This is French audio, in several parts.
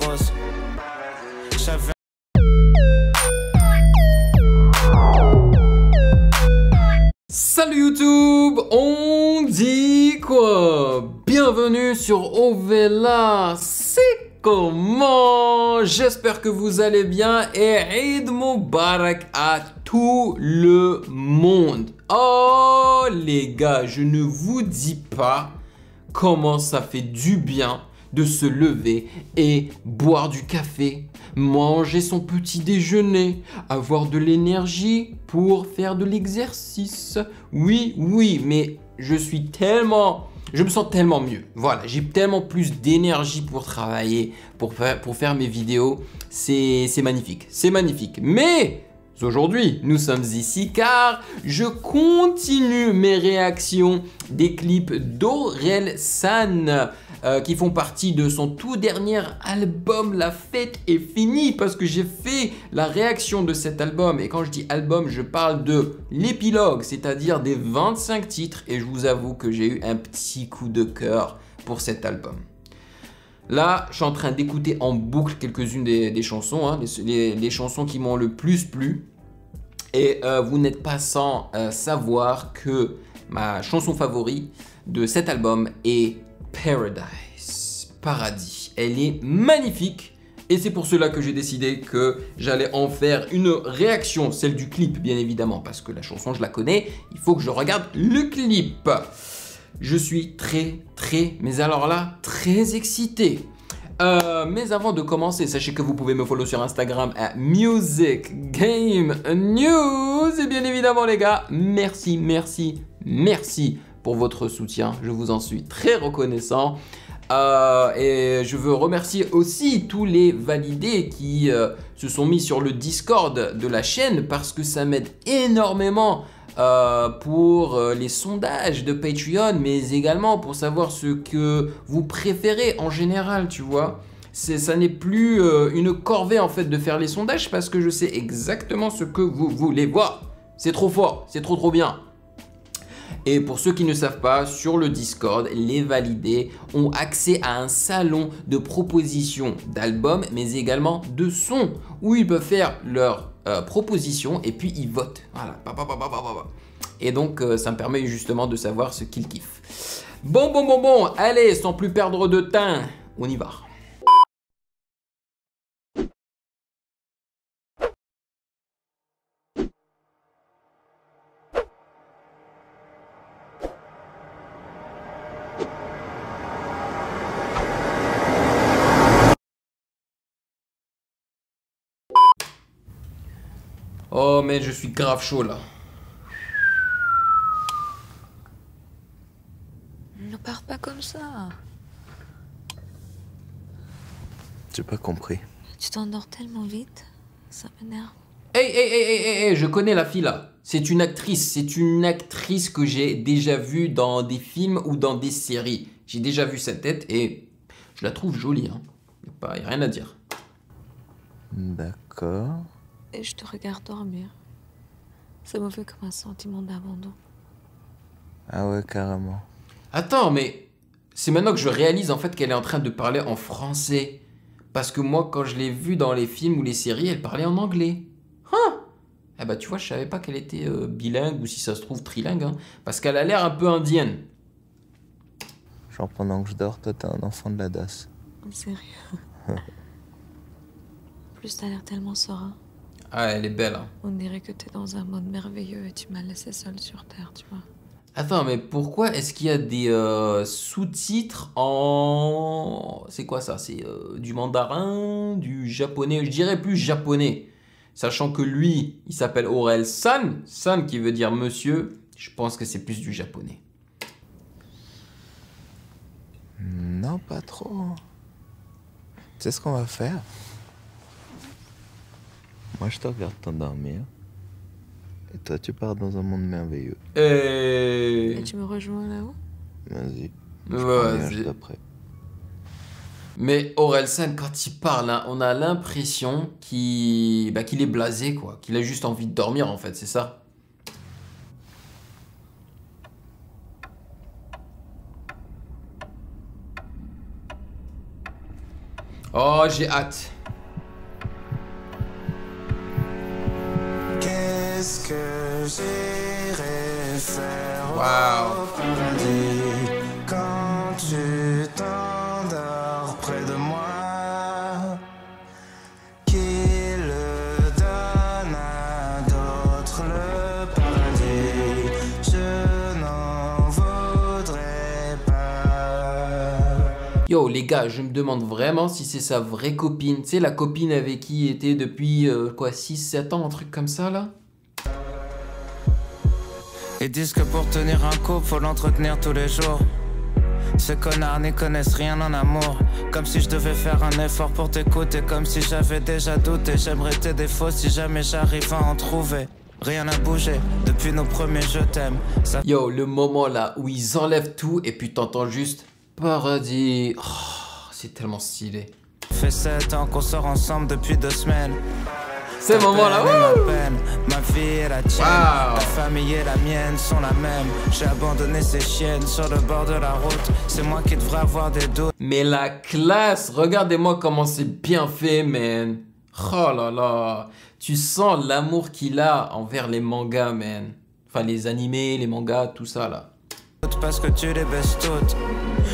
rose. J'avais Salut YouTube, on dit quoi? Bienvenue sur Ovela, c'est comment? J'espère que vous allez bien et Eid Mubarak à tout le monde. Oh les gars, je ne vous dis pas comment ça fait du bien de se lever et boire du café, manger son petit déjeuner, avoir de l'énergie pour faire de l'exercice. Oui, mais je me sens tellement mieux. Voilà, j'ai tellement plus d'énergie pour travailler, pour faire mes vidéos. C'est magnifique, c'est magnifique. Mais aujourd'hui, nous sommes ici car je continue mes réactions des clips d'Orelsan qui font partie de son tout dernier album. La fête est finie parce que j'ai fait la réaction de cet album. Et quand je dis album, je parle de l'épilogue, c'est-à-dire des 25 titres. Et je vous avoue que j'ai eu un petit coup de cœur pour cet album. Là, je suis en train d'écouter en boucle quelques-unes des chansons, hein, les chansons qui m'ont le plus plu. Et vous n'êtes pas sans savoir que ma chanson favorite de cet album est Paradise, Paradis. Elle est magnifique et c'est pour cela que j'ai décidé que j'allais en faire une réaction, celle du clip bien évidemment, parce que la chanson je la connais, il faut que je regarde le clip. Je suis mais alors là, très excité. Mais avant de commencer, sachez que vous pouvez me follow sur Instagram à Music Game News. Et bien évidemment les gars, merci pour votre soutien. Je vous en suis très reconnaissant. Et je veux remercier aussi tous les validés qui se sont mis sur le Discord de la chaîne parce que ça m'aide énormément pour les sondages de Patreon, mais également pour savoir ce que vous préférez en général, tu vois. Ça n'est plus une corvée en fait de faire les sondages parce que je sais exactement ce que vous voulez voir. C'est trop fort, c'est trop bien. Et pour ceux qui ne savent pas, sur le Discord, les validés ont accès à un salon de propositions d'albums, mais également de sons, où ils peuvent faire leurs propositions et puis ils votent. Voilà. Et donc, ça me permet justement de savoir ce qu'ils kiffent. Bon, allez, sans plus perdre de temps, on y va. Oh mais je suis grave chaud là. Ne pars pas comme ça. J'ai pas compris. Tu t'endors tellement vite, ça m'énerve. Hey, je connais la fille là. C'est une actrice que j'ai déjà vue dans des films ou dans des séries. J'ai déjà vu sa tête et je la trouve jolie. Hein. Y a rien à dire. D'accord. Et je te regarde dormir. Ça me fait comme un sentiment d'abandon. Ah ouais, carrément. Attends, mais c'est maintenant que je réalise en fait qu'elle est en train de parler en français. Parce que moi, quand je l'ai vue dans les films ou les séries, elle parlait en anglais. Hein? Eh bah tu vois, je savais pas qu'elle était bilingue ou si ça se trouve trilingue. Hein, parce qu'elle a l'air un peu indienne. Genre pendant que je dors, toi t'es un enfant de la DAS. Sérieux. En plus, t'as l'air tellement serein. Ah, elle est belle. Hein. On dirait que t'es dans un monde merveilleux et tu m'as laissé seule sur Terre, tu vois. Attends, mais pourquoi est-ce qu'il y a des sous-titres en... C'est quoi ça? C'est du mandarin, du japonais? Je dirais plus japonais. Sachant que lui, il s'appelle Orelsan. San qui veut dire monsieur. Je pense que c'est plus du japonais. Non, pas trop. Tu sais ce qu'on va faire? Moi, je te regarde t'endormir. Et toi, tu pars dans un monde merveilleux. Et tu me rejoins là-haut? Vas-y. Vas-y. Après. Mais Orelsan, quand il parle, hein, on a l'impression qu'il est blasé, quoi. Qu'il a juste envie de dormir, en fait, c'est ça. Oh, j'ai hâte. Qu'est-ce que j'irai faire Waouh. au paradis quand tu t'endors près de moi? Qui le donne à d'autres le paradis? Je n'en voudrais pas. Yo, les gars, je me demande vraiment si c'est sa vraie copine. Tu sais, la copine avec qui il était depuis, quoi, 6-7 ans, un truc comme ça, là? Ils disent que pour tenir un couple, faut l'entretenir tous les jours. Ces connards n'y connaissent rien en amour. Comme si je devais faire un effort pour t'écouter. Comme si j'avais déjà douté. J'aimerais tes défauts si jamais j'arrive à en trouver. Rien n'a bougé depuis nos premiers je t'aime. Ça Yo, le moment là où ils enlèvent tout et puis t'entends juste paradis. Oh, c'est tellement stylé. fait 7 ans qu'on sort ensemble depuis 2 semaines. Ces moments-là, Ma wouh! peine, ma vie et la tienne, Wow. ta famille et la mienne sont la même. J'ai abandonné ces chiennes sur le bord de la route. C'est moi qui devrais avoir des doutes. Mais la classe, regardez-moi comment c'est bien fait, man. Oh là là, tu sens l'amour qu'il a envers les mangas, man. Enfin, les animés, les mangas, tout ça là. Parce que tu les baisses toutes.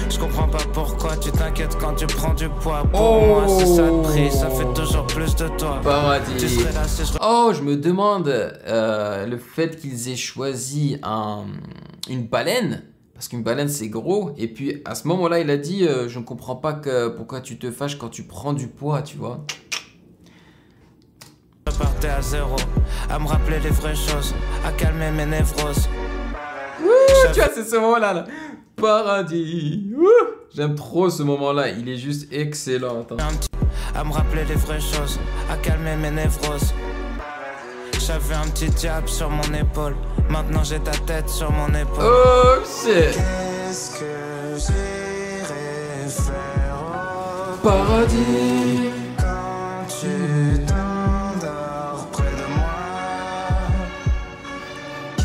Je comprends pas pourquoi tu t'inquiètes quand tu prends du poids. Pour moi, c'est ça le prix, ça fait toujours plus de toi. Tu Paradis. serais là si je Oh, je me demande le fait qu'ils aient choisi une baleine. Parce qu'une baleine, c'est gros. Et puis, à ce moment-là, il a dit je ne comprends pas pourquoi tu te fâches quand tu prends du poids, tu vois. repartais à zéro, à me rappeler les vraies choses, à calmer mes névroses. Tu vois, c'est ce moment-là. Là. Paradis. Ouh. J'aime trop ce moment-là. Il est juste excellent. Attends. À me rappeler les vraies choses, à calmer mes névroses. J'avais un petit diable sur mon épaule, maintenant j'ai ta tête sur mon épaule. Oh shit. Qu'est-ce que j'irai faire au Paradis. quand tu t'endors près de moi? Qui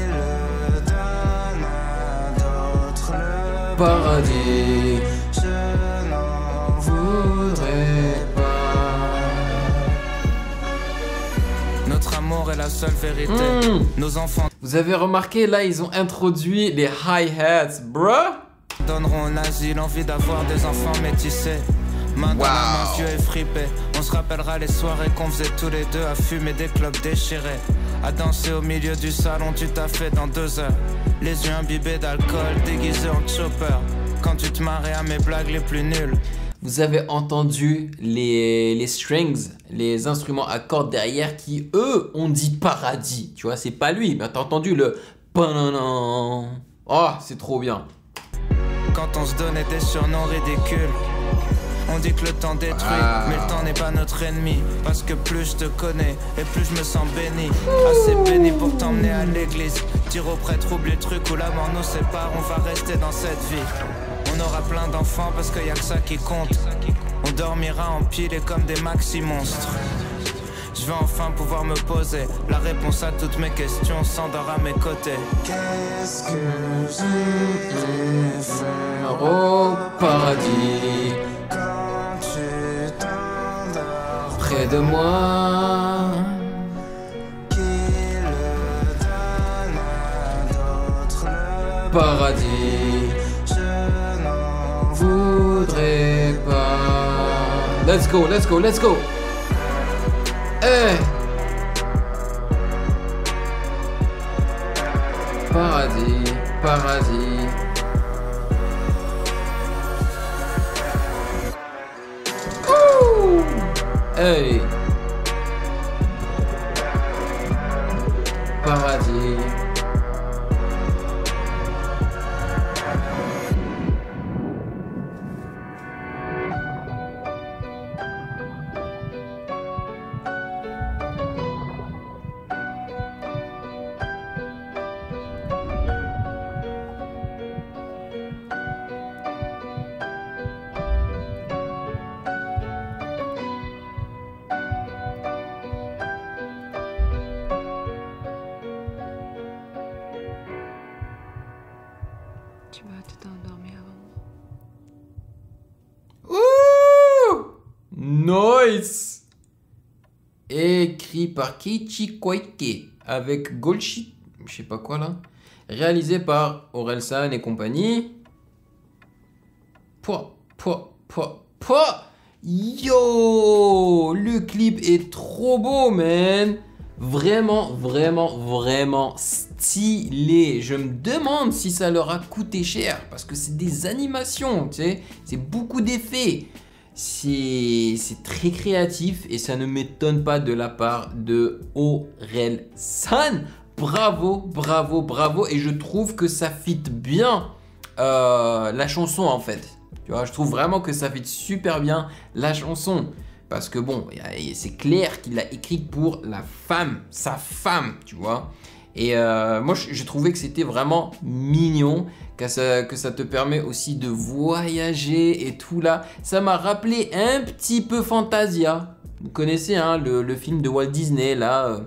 le donne à d'autres le Paradis. je n'en Voudrais pas. Notre amour est la seule vérité. Nos enfants Vous avez remarqué, là, ils ont introduit les hi-hats, bruh. donneront un asile, envie d'avoir des enfants métissés. Main dans la main, vieux et fripé. On se rappellera les soirées qu'on faisait tous les deux à fumer des clopes déchirées, à danser au milieu du salon, tu t'as fait dans 2 heures. Les yeux imbibés d'alcool, déguisés en chopper. Quand tu te marrais à mes blagues les plus nulles. Vous avez entendu les strings, les instruments à cordes derrière qui, eux, ont dit paradis. Tu vois, c'est pas lui, mais t'as entendu le pananan. Oh, c'est trop bien. Quand on se donnait des surnoms ridicules. On dit que le temps détruit, mais le temps n'est pas notre ennemi. Parce que plus je te connais, et plus je me sens béni. Assez béni pour t'emmener à l'église. Dire au prêtre, oublie le truc où la mort nous sépare. On va rester dans cette vie. On aura plein d'enfants parce qu'il y a que ça qui compte. On dormira empilés comme des maxi-monstres. Je vais enfin pouvoir me poser la réponse à toutes mes questions s'endort à mes côtés. Qu'est-ce que j'irai faire Au paradis, quand tu t'endors près de moi. qui le donne à d'autres le Paradis, je n'en voudrais pas. Let's go, let's go, let's go. Hey. Paradis, paradis. Ouh. Hey. Paradis. Nice. Écrit par Keiichi Koike avec Golshi, je sais pas quoi là. Réalisé par Orelsan et compagnie. Yo, le clip est trop beau, man. Vraiment, vraiment, vraiment stylé. Je me demande si ça leur a coûté cher parce que c'est des animations, tu sais. C'est beaucoup d'effets. C'est très créatif et ça ne m'étonne pas de la part de Orelsan. Bravo, bravo, bravo. Et je trouve que ça fit bien la chanson en fait. Tu vois, je trouve vraiment que ça fit super bien la chanson. Parce que bon, c'est clair qu'il l'a écrite pour la femme, sa femme, tu vois. Et moi, j'ai trouvé que c'était vraiment mignon, que ça te permet aussi de voyager et tout là. Ça m'a rappelé un petit peu Fantasia. Vous connaissez hein, le film de Walt Disney là,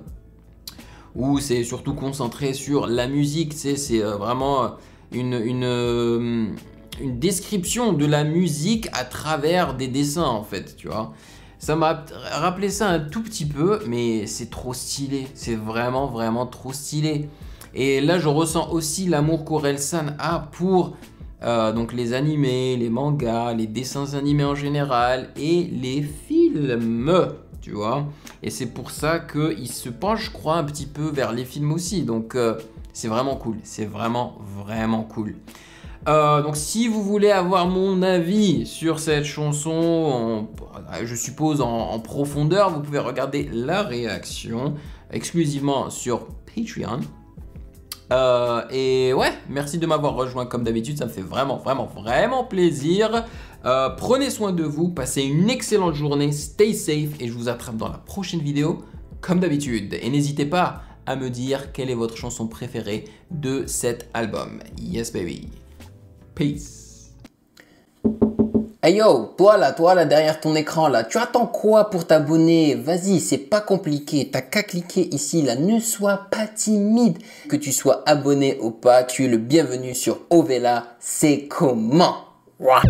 où c'est surtout concentré sur la musique. C'est vraiment une description de la musique à travers des dessins en fait, tu vois. Ça m'a rappelé ça un tout petit peu, mais c'est trop stylé. C'est vraiment, vraiment trop stylé. Et là, je ressens aussi l'amour qu'Orelsan a pour donc les animés, les mangas, les dessins animés en général et les films, tu vois. Et c'est pour ça qu'il se penche, je crois, un petit peu vers les films aussi. Donc, c'est vraiment cool. C'est vraiment, vraiment cool. Donc si vous voulez avoir mon avis sur cette chanson, je suppose en profondeur, vous pouvez regarder la réaction exclusivement sur Patreon. Et ouais, merci de m'avoir rejoint comme d'habitude, ça me fait vraiment, vraiment, vraiment plaisir. Prenez soin de vous, passez une excellente journée, stay safe et je vous attrape dans la prochaine vidéo comme d'habitude. Et n'hésitez pas à me dire quelle est votre chanson préférée de cet album. Yes baby. Peace. Hey yo, toi là derrière ton écran là, tu attends quoi pour t'abonner? Vas-y, c'est pas compliqué, t'as qu'à cliquer ici là, ne sois pas timide. Que tu sois abonné ou pas, tu es le bienvenu sur Ovela, c'est comment? Ouah.